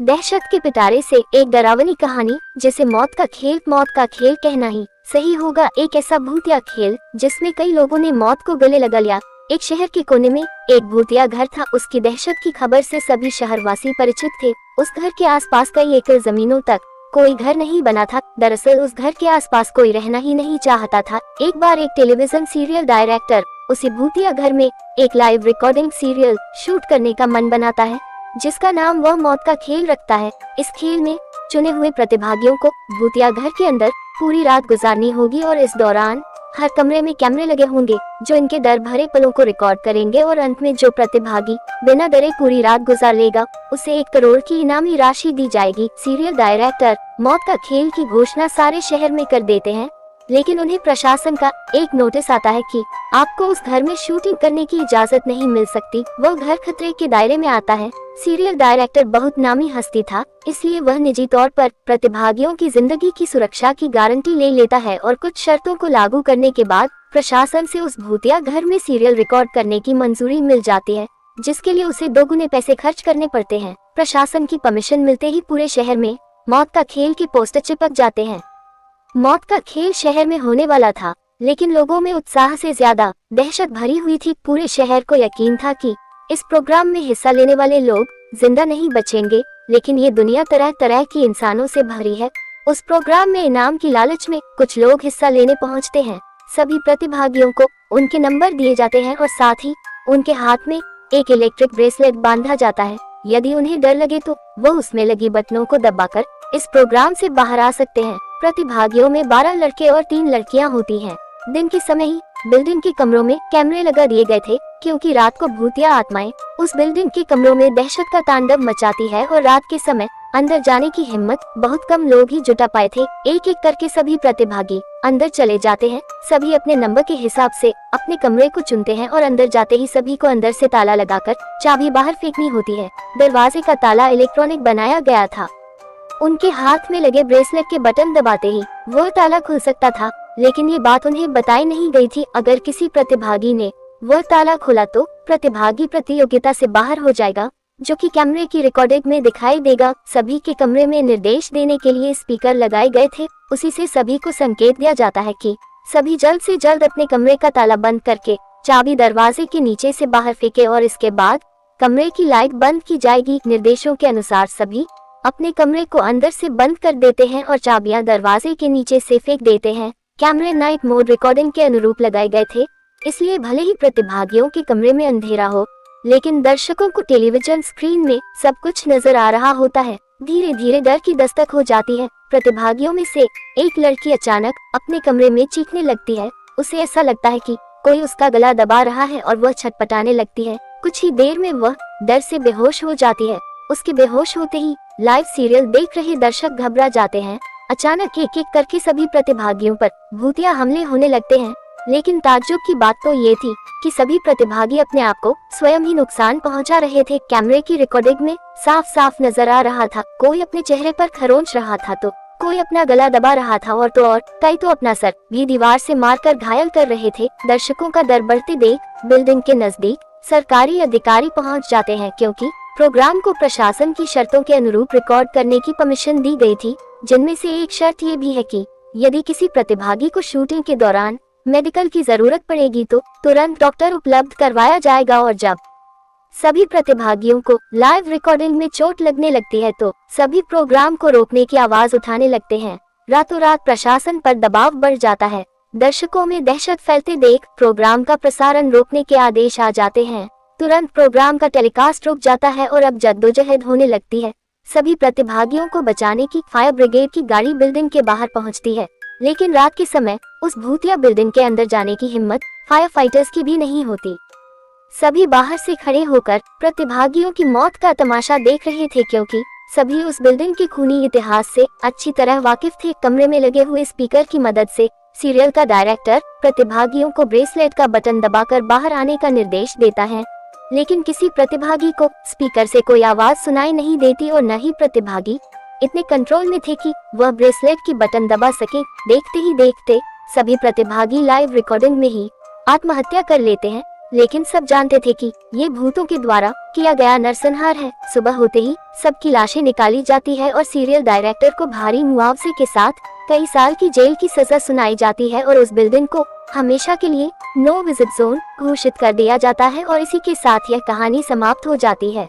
दहशत के पिटारे से एक डरावनी कहानी जिसे मौत का खेल कहना ही सही होगा। एक ऐसा भूतिया खेल जिसमें कई लोगों ने मौत को गले लगा लिया। एक शहर के कोने में एक भूतिया घर था। उसकी दहशत की खबर से सभी शहरवासी परिचित थे। उस घर के आसपास कई एकड़ जमीनों तक कोई घर नहीं बना था। दरअसल उस घर के आसपास कोई रहना ही नहीं चाहता था। एक बार एक टेलीविजन सीरियल डायरेक्टर उसी भूतिया घर में एक लाइव रिकॉर्डिंग सीरियल शूट करने का मन बनाता है, जिसका नाम वह मौत का खेल रखता है। इस खेल में चुने हुए प्रतिभागियों को भूतिया घर के अंदर पूरी रात गुजारनी होगी और इस दौरान हर कमरे में कैमरे लगे होंगे जो इनके डर भरे पलों को रिकॉर्ड करेंगे और अंत में जो प्रतिभागी बिना डरे पूरी रात गुजार लेगा उसे 1 करोड़ की इनामी राशि दी जाएगी। सीरियल डायरेक्टर मौत का खेल की घोषणा सारे शहर में कर देते हैं, लेकिन उन्हें प्रशासन का एक नोटिस आता है कि आपको उस घर में शूटिंग करने की इजाजत नहीं मिल सकती। वह घर खतरे के दायरे में आता है। सीरियल डायरेक्टर बहुत नामी हस्ती था, इसलिए वह निजी तौर पर प्रतिभागियों की जिंदगी की सुरक्षा की गारंटी ले लेता है और कुछ शर्तों को लागू करने के बाद प्रशासन से उस भूतिया घर में सीरियल रिकॉर्ड करने की मंजूरी मिल जाती है, जिसके लिए उसे 2 गुने पैसे खर्च करने पड़ते हैं। प्रशासन की परमिशन मिलते ही पूरे शहर में मौत का खेल के पोस्टर चिपक जाते हैं। मौत का खेल शहर में होने वाला था, लेकिन लोगों में उत्साह से ज्यादा दहशत भरी हुई थी। पूरे शहर को यकीन था कि इस प्रोग्राम में हिस्सा लेने वाले लोग जिंदा नहीं बचेंगे, लेकिन ये दुनिया तरह तरह की इंसानों से भरी है। उस प्रोग्राम में इनाम की लालच में कुछ लोग हिस्सा लेने पहुंचते हैं। सभी प्रतिभागियों को उनके नंबर दिए जाते हैं और साथ ही उनके हाथ में एक इलेक्ट्रिक ब्रेसलेट बांधा जाता है। यदि उन्हें डर लगे तो वो उसमें लगी बटनों को दबाकर इस प्रोग्राम से बाहर आ सकते हैं। प्रतिभागियों में 12 लड़के और 3 लड़कियां होती हैं। दिन के समय ही बिल्डिंग के कमरों में कैमरे लगा दिए गए थे, क्योंकि रात को भूतिया आत्माएं उस बिल्डिंग के कमरों में दहशत का तांडव मचाती है और रात के समय अंदर जाने की हिम्मत बहुत कम लोग ही जुटा पाए थे। एक एक करके सभी प्रतिभागी अंदर चले जाते हैं। सभी अपने नंबर के हिसाब से अपने कमरे को चुनते हैं और अंदर जाते ही सभी को अंदर से ताला लगाकर चाबी बाहर फेंकनी होती है। दरवाजे का ताला इलेक्ट्रॉनिक बनाया गया था। उनके हाथ में लगे ब्रेसलेट के बटन दबाते ही वो ताला खुल सकता था, लेकिन ये बात उन्हें बताई नहीं गई थी। अगर किसी प्रतिभागी ने वह ताला खोला तो प्रतिभागी प्रतियोगिता से बाहर हो जाएगा, जो कि कैमरे की रिकॉर्डिंग में दिखाई देगा। सभी के कमरे में निर्देश देने के लिए स्पीकर लगाए गए थे। उसी से सभी को संकेत दिया जाता है कि सभी जल्द से जल्द अपने कमरे का ताला बंद करके चाबी दरवाजे के नीचे से बाहर फेंके और इसके बाद कमरे की लाइट बंद की जाएगी। निर्देशों के अनुसार सभी अपने कमरे को अंदर से बंद कर देते हैं और चाबियां दरवाजे के नीचे से फेंक देते हैं। कैमरे नाइट मोड रिकॉर्डिंग के अनुरूप लगाए गए थे, इसलिए भले ही प्रतिभागियों के कमरे में अंधेरा हो, लेकिन दर्शकों को टेलीविजन स्क्रीन में सब कुछ नजर आ रहा होता है। धीरे धीरे डर की दस्तक हो जाती है। प्रतिभागियों में से एक लड़की अचानक अपने कमरे में चीखने लगती है। उसे ऐसा लगता है कि कोई उसका गला दबा रहा है और वह छटपटाने लगती है। कुछ ही देर में वह डर से बेहोश हो जाती है। उसके बेहोश होते ही लाइव सीरियल देख रहे दर्शक घबरा जाते हैं। अचानक एक एक करके सभी प्रतिभागियों पर भूतिया हमले होने लगते हैं, लेकिन ताज्जुब की बात तो ये थी कि सभी प्रतिभागी अपने आप को स्वयं ही नुकसान पहुंचा रहे थे। कैमरे की रिकॉर्डिंग में साफ साफ नजर आ रहा था, कोई अपने चेहरे पर खरोंच रहा था तो कोई अपना गला दबा रहा था और कई तो अपना सर भी दीवार से मारकर घायल कर रहे थे। दर्शकों का डर बढ़ते देख बिल्डिंग के नजदीक सरकारी अधिकारी पहुंच जाते हैं, क्योंकि प्रोग्राम को प्रशासन की शर्तों के अनुरूप रिकॉर्ड करने की परमिशन दी गई थी, जिनमें से एक शर्त ये भी है कि यदि किसी प्रतिभागी को शूटिंग के दौरान मेडिकल की जरूरत पड़ेगी तो तुरंत डॉक्टर उपलब्ध करवाया जाएगा। और जब सभी प्रतिभागियों को लाइव रिकॉर्डिंग में चोट लगने लगती है तो सभी प्रोग्राम को रोकने की आवाज उठाने लगते हैं। रातों रात प्रशासन पर दबाव बढ़ जाता है। दर्शकों में दहशत फैलते देख प्रोग्राम का प्रसारण रोकने के आदेश आ जाते हैं। तुरंत प्रोग्राम का टेलीकास्ट रुक जाता है और अब जद्दोजहद होने लगती है। सभी प्रतिभागियों को बचाने की फायर ब्रिगेड की गाड़ी बिल्डिंग के बाहर पहुंचती है, लेकिन रात के समय उस भूतिया बिल्डिंग के अंदर जाने की हिम्मत फायर फाइटर्स की भी नहीं होती। सभी बाहर से खड़े होकर प्रतिभागियों की मौत का तमाशा देख रहे थे, क्योंकि सभी उस बिल्डिंग के खूनी इतिहास से अच्छी तरह वाकिफ थे। कमरे में लगे हुए स्पीकर की मदद से सीरियल का डायरेक्टर प्रतिभागियों को ब्रेसलेट का बटन दबाकर बाहर आने का निर्देश देता है, लेकिन किसी प्रतिभागी को स्पीकर से कोई आवाज सुनाई नहीं देती और न ही प्रतिभागी इतने कंट्रोल में थे कि वह ब्रेसलेट की बटन दबा सके। देखते ही देखते सभी प्रतिभागी लाइव रिकॉर्डिंग में ही आत्महत्या कर लेते हैं, लेकिन सब जानते थे कि ये भूतों के द्वारा किया गया नरसंहार है। सुबह होते ही सबकी लाशें निकाली जाती है और सीरियल डायरेक्टर को भारी मुआवजे के साथ कई साल की जेल की सजा सुनाई जाती है और उस बिल्डिंग को हमेशा के लिए नो विजिट जोन घोषित कर दिया जाता है और इसी के साथ यह कहानी समाप्त हो जाती है।